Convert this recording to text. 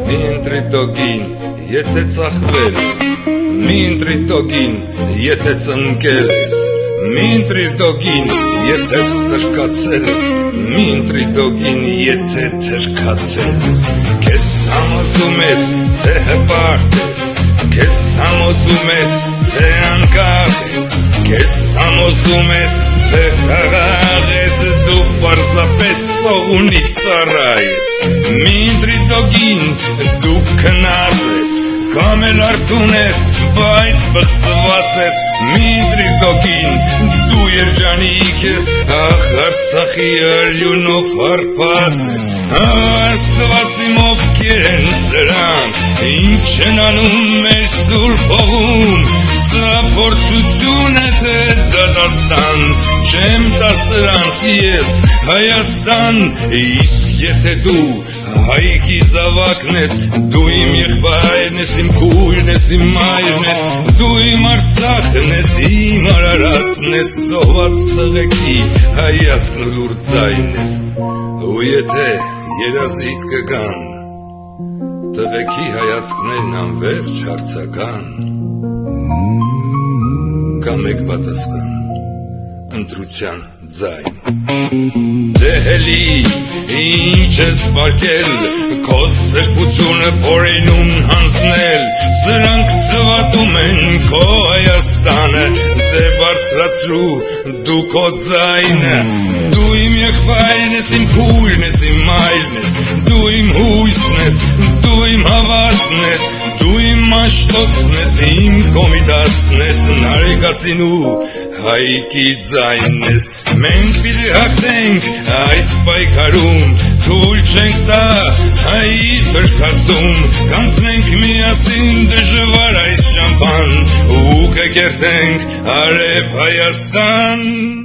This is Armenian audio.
Մի ընտրի տոգին, եթե ծախվել ես, մի ընտրի տոգին, եթե ծնկել ես, մի ընտրի տոգին, եթե ստրկացել ես, մի ընտրի տոգին, եթե թրկացել ես, քեզ համոզում ես, թե հպարտ ես, քեզ համոզում ես, թե անկախ ես, քեզ համոզում ես, թե խաղաղ ես, դու պարզապես սողունի ծառա ես, մի ընտրի տոգին, դու քնած ես, կամ էլ արդուն ես, բայց բղծված ես, մի ընտրի տոգին, դու երջանիկ ես, ախ Արցախի արյունով հարբած ես, Աստվածիմ ովքեր են սրանք, ինչ են անում մեր սուրբ հողում, սա փորձություն է թե դատաստան, չեմ տա սրանց ես Հայաստան, իսկ եթե դու հայքի զավակն ես, դու իմ եղբայրն ես, իմ քույրն ես, իմ մայրն ես, դու իմ Արցախն ես, իմ Արարատն ես, զոհված տղեկի հայացքն ու լուր ձայնն ես, ու եթե երազիդ կգան, տղեկի հայացքներն անվերջ հարցական, կա մեկ պատասխան, ընտրության ձայն, դե հելի ինչ ես պարկել, քո սրբությունը փորենում հանձնել, սրանք ծվատում են քո Հայաստանը, դե բարձրացրու դու քո ձայնը, դու իմ եղբայրն ես, իմ քույրն ես, իմ մայրն ես, դու իմ հույսն ես, դու իմ հավատն ես, դու իմ մաշտոցն ես, իմ կոմիտասն ես, նարեկացին ու հայքի ձայնն ես, մենք պիտի հաղթենք այս պայքարում, թույլ չենք տա հայի թրքածում, կանցնենք միասին դժվար այս ճամփան ու կկերտենք արև Հայաստան։